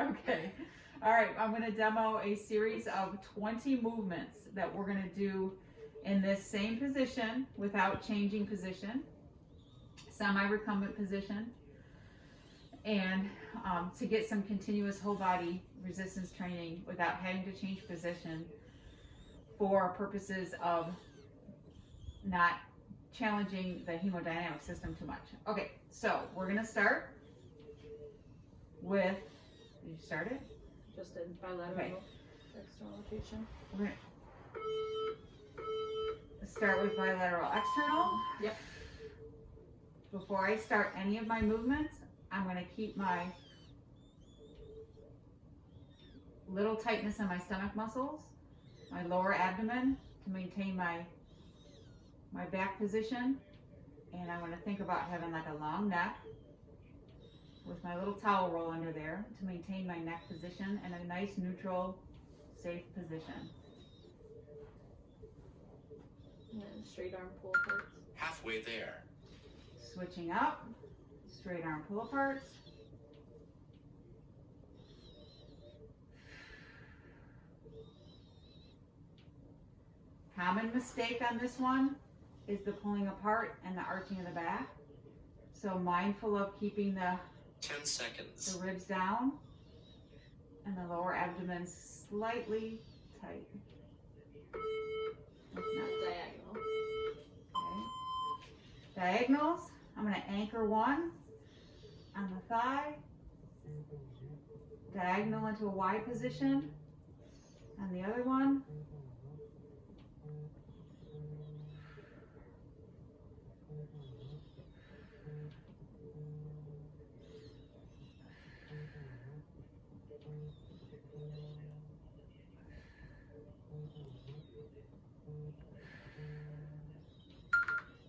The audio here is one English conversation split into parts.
Okay. All right, I'm going to demo a series of 20 movements that we're going to do in this same position without changing position, semi-recumbent position, and to get some continuous whole body resistance training without having to change position for purposes of not challenging the hemodynamic system too much. Okay, so we're going to start with, did you start it? Just in bilateral external rotation. We're going to start with bilateral external. Yep. Before I start any of my movements, I'm going to keep my little tightness in my stomach muscles, my lower abdomen to maintain my back position, and I want to think about having like a long neck with my little towel roll under there to maintain my neck position and a nice neutral, safe position. And straight arm pull apart. Halfway there. Switching up, straight arm pull aparts. Common mistake on this one is the pulling apart and the arching of the back. So mindful of keeping the 10 seconds. ribs down and the lower abdomen slightly tight. That's not Diagonal. okay. Diagonals, I'm going to anchor one on the thigh, diagonal into a Y position on the other one.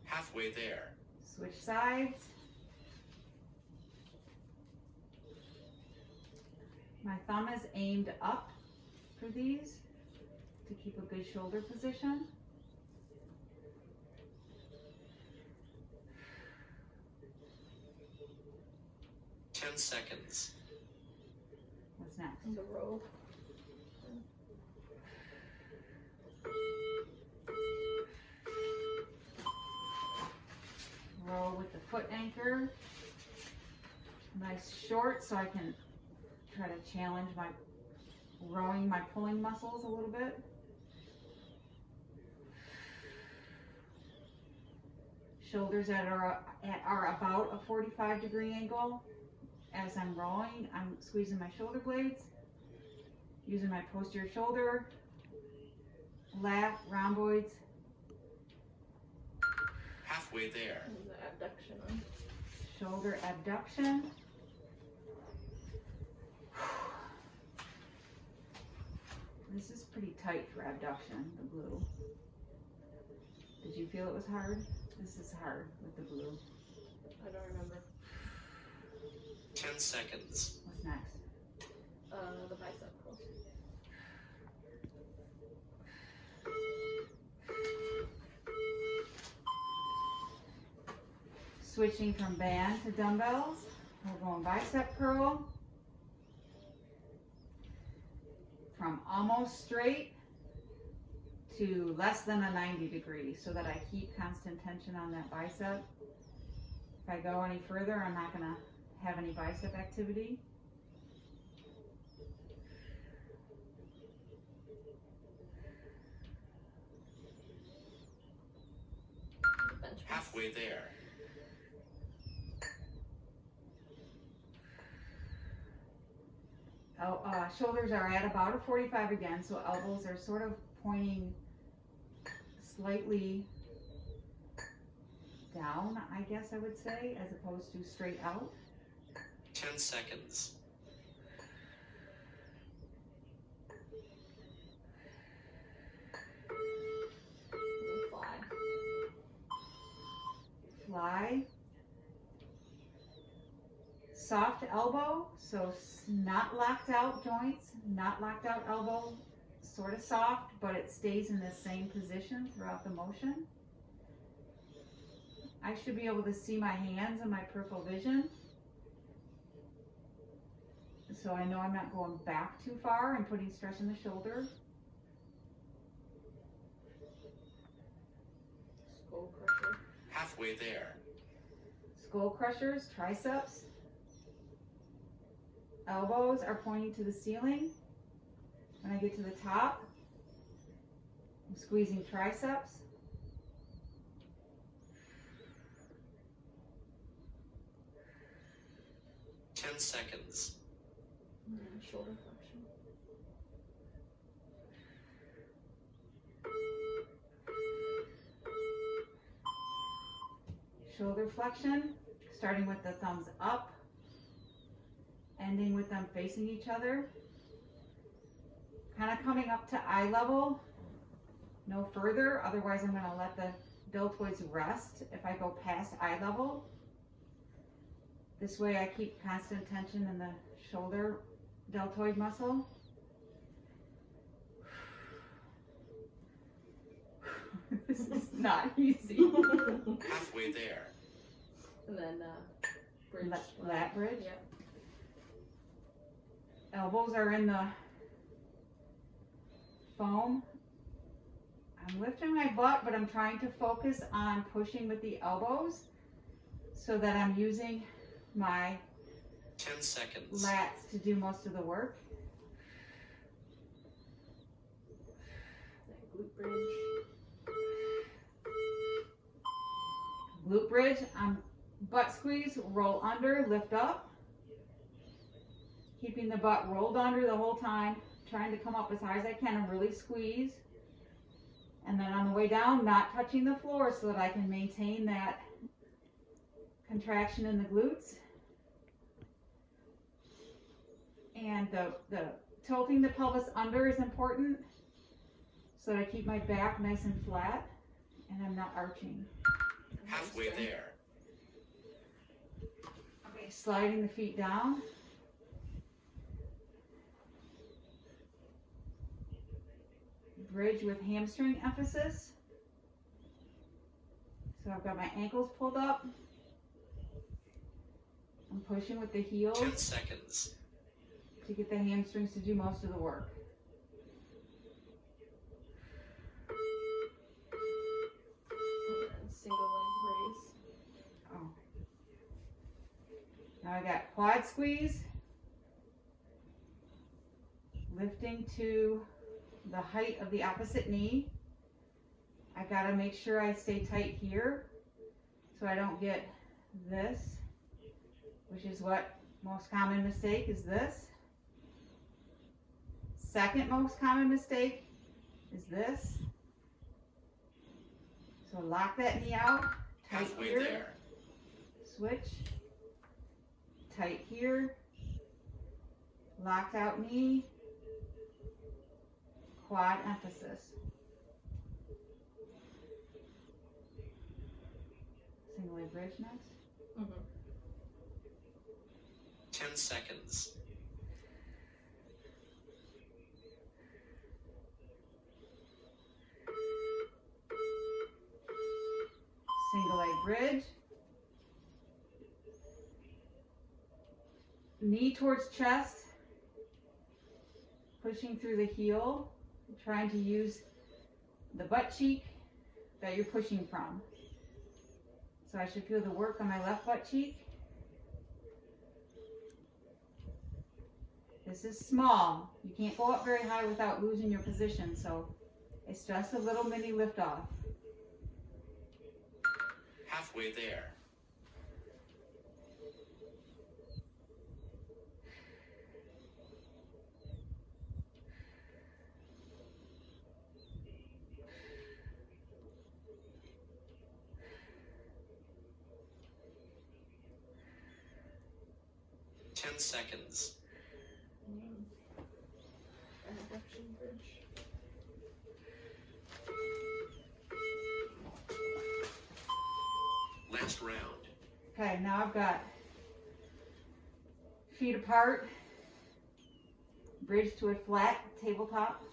Halfway there. Switch sides. My thumb is aimed up for these to keep a good shoulder position. Ten seconds. What's next? And the row. Row with the foot anchor. Nice short so I can try to challenge my rowing, my pulling muscles a little bit. Shoulders that are about a 45-degree angle. As I'm rowing, I'm squeezing my shoulder blades, using my posterior shoulder, lat, rhomboids. Halfway there. And the abduction on. Shoulder abduction. This is pretty tight for abduction, the glue. Did you feel it was hard? This is hard with the glue. I don't remember. 10 seconds. What's next? The bicep curl. Switching from band to dumbbells. We're going bicep curl. From almost straight to less than a 90 degree so that I keep constant tension on that bicep. If I go any further, I'm not going to have any bicep activity. Bench press. Halfway there. Shoulders are at about a 45 again, so elbows are sort of pointing slightly down, I guess I would say, as opposed to straight out. 10 seconds. And fly. Fly. Soft elbow, so not locked out joints, not locked out elbow, sort of soft, but it stays in the same position throughout the motion. I should be able to see my hands and my peripheral vision. so I know I'm not going back too far and putting stress in the shoulder. Skull crusher. Halfway there. Skull crushers, triceps. Elbows are pointing to the ceiling. When I get to the top, I'm squeezing triceps. Ten seconds. Shoulder flexion. Shoulder flexion, starting with the thumbs up, ending with them facing each other. Kind of coming up to eye level, no further, otherwise I'm going to let the deltoids rest if I go past eye level. This way I keep constant tension in the shoulder deltoid muscle. This is not easy. Halfway there. And then bridge. Lat bridge. Yep. Elbows are in the foam. I'm lifting my butt, but I'm trying to focus on pushing with the elbows so that I'm using my 10 seconds. lats to do most of the work. Glute bridge. Glute bridge, butt squeeze, roll under, lift up. Keeping the butt rolled under the whole time, trying to come up as high as I can and really squeeze. And then on the way down, not touching the floor so that I can maintain that contraction in the glutes. And the tilting the pelvis under is important so that I keep my back nice and flat and I'm not arching. Halfway there. Okay, sliding the feet down. Bridge with hamstring emphasis. So I've got my ankles pulled up. I'm pushing with the heels 10 seconds. to get the hamstrings to do most of the work. And single leg raise. Oh. Now I got quad squeeze. Lifting to the height of the opposite knee. I gotta make sure I stay tight here so I don't get this, which is what most common mistake is this. Second most common mistake is this. So lock that knee out, tight Halfway here, there. switch, tight here, locked out knee, quad emphasis. Single leg bridge next. 10 seconds. Single leg bridge. Knee towards chest. Pushing through the heel. Trying to use the butt cheek that you're pushing from. So I should feel the work on my left butt cheek. This is small. You can't go up very high without losing your position, so it's just a little mini lift off. Halfway there. Ten seconds. Adduction bridge. Last round. Okay, now I've got feet apart, bridge to a flat tabletop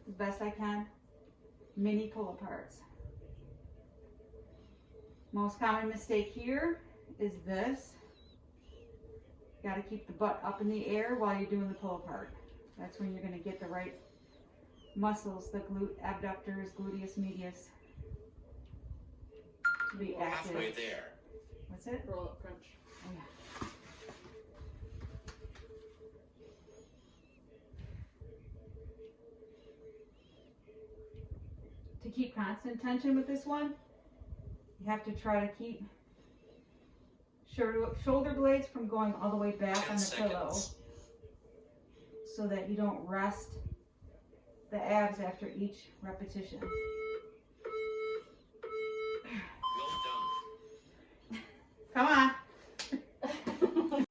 as best I can, mini pull aparts. Most common mistake here is this. got to keep the butt up in the air while you're doing the pull apart. That's when you're going to get the right muscles, the glute abductors, gluteus medius, to be active. Halfway there. What's it? Roll up crunch. Oh, yeah. To keep constant tension with this one, you have to try to keep shoulder blades from going all the way back 10 on the pillow, seconds. so that you don't rest the abs after each repetition. Well done. Come on.